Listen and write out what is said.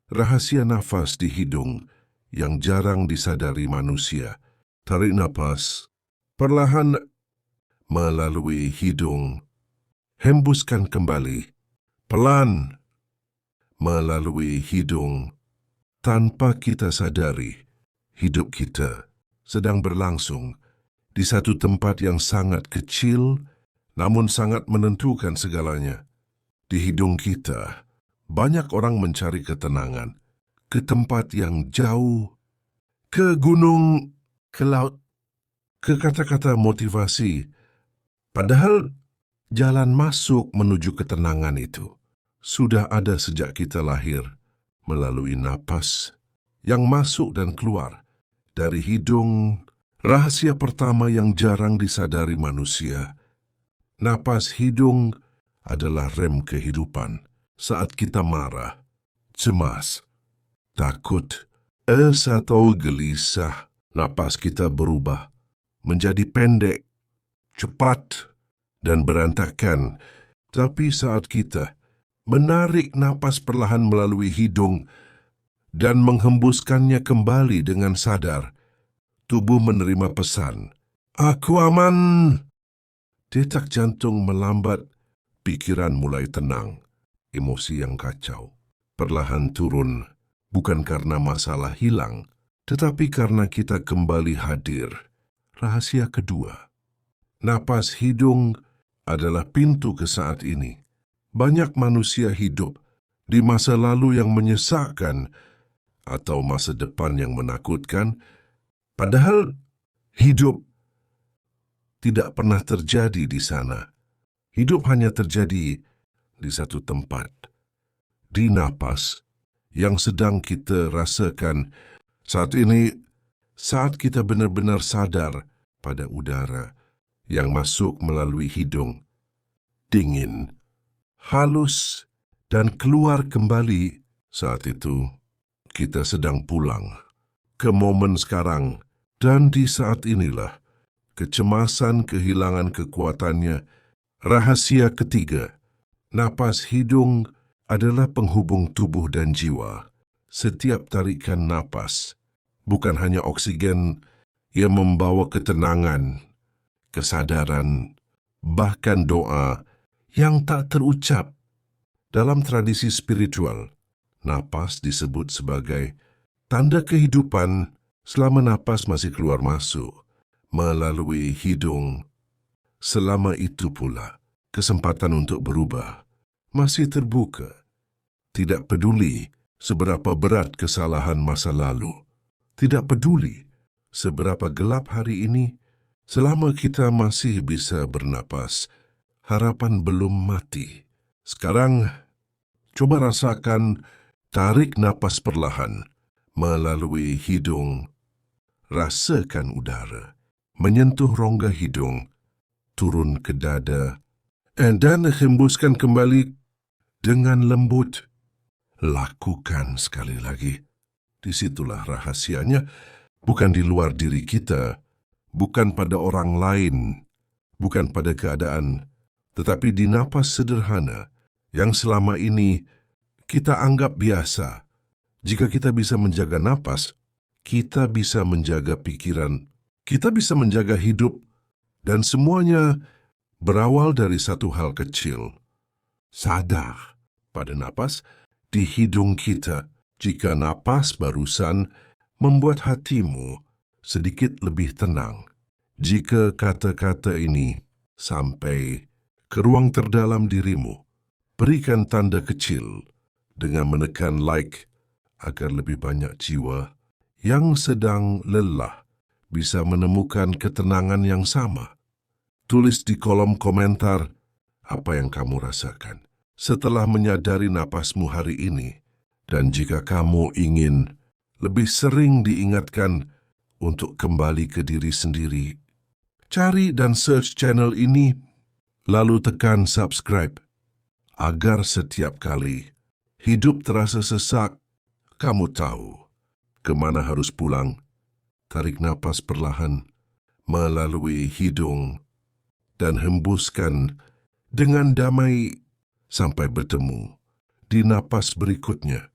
Rahasia nafas di hidung yang jarang disadari manusia. Tarik nafas perlahan melalui hidung. Hembuskan kembali pelan melalui hidung. Tanpa kita sadari, hidup kita sedang berlangsung di satu tempat yang sangat kecil namun sangat menentukan segalanya. Di hidung kita, banyak orang mencari ketenangan ke tempat yang jauh, ke gunung, ke laut, ke kata-kata motivasi. Padahal jalan masuk menuju ketenangan itu sudah ada sejak kita lahir melalui napas yang masuk dan keluar dari hidung. Rahasia pertama yang jarang disadari manusia. Napas hidung adalah rem kehidupan. Saat kita marah, cemas, takut, atau gelisah, napas kita berubah menjadi pendek, cepat, dan berantakan. Tapi saat kita menarik napas perlahan melalui hidung dan menghembuskannya kembali dengan sadar, tubuh menerima pesan, "Aku aman." Detak jantung melambat, pikiran mulai tenang. Emosi yang kacau perlahan turun, bukan karena masalah hilang, tetapi karena kita kembali hadir. Rahasia kedua, napas hidung adalah pintu ke saat ini. Banyak manusia hidup di masa lalu yang menyesakkan atau masa depan yang menakutkan, padahal hidup tidak pernah terjadi di sana. Hidup hanya terjadi di satu tempat, di napas yang sedang kita rasakan saat ini, saat kita benar-benar sadar pada udara yang masuk melalui hidung, dingin, halus, dan keluar kembali. Saat itu, kita sedang pulang ke momen sekarang, dan di saat inilah kecemasan kehilangan kekuatannya. Rahasia ketiga, napas hidung adalah penghubung tubuh dan jiwa. Setiap tarikan napas bukan hanya oksigen yang membawa ketenangan, kesadaran, bahkan doa yang tak terucap. Dalam tradisi spiritual, napas disebut sebagai tanda kehidupan selama napas masih keluar masuk melalui hidung. Selama itu pula, kesempatan untuk berubah masih terbuka. Tidak peduli seberapa berat kesalahan masa lalu, tidak peduli seberapa gelap hari ini, selama kita masih bisa bernapas, harapan belum mati. Sekarang, coba rasakan tarik napas perlahan melalui hidung. Rasakan udara menyentuh rongga hidung, turun ke dada, dan hembuskan kembali dengan lembut. Lakukan sekali lagi. Disitulah rahasianya, bukan di luar diri kita, bukan pada orang lain, bukan pada keadaan, tetapi di napas sederhana yang selama ini kita anggap biasa. Jika kita bisa menjaga napas, kita bisa menjaga pikiran, kita bisa menjaga hidup, dan semuanya berawal dari satu hal kecil. Sadar pada napas di hidung kita. Jika napas barusan membuat hatimu sedikit lebih tenang. Jika kata-kata ini sampai ke ruang terdalam dirimu, berikan tanda kecil dengan menekan like agar lebih banyak jiwa yang sedang lelah bisa menemukan ketenangan yang sama. Tulis di kolom komentar apa yang kamu rasakan setelah menyadari napasmu hari ini. Dan jika kamu ingin lebih sering diingatkan untuk kembali ke diri sendiri, cari dan search channel ini, lalu tekan subscribe, agar setiap kali hidup terasa sesak, kamu tahu kemana harus pulang. Tarik napas perlahan melalui hidung dan hembuskan dengan damai sampai bertemu di napas berikutnya.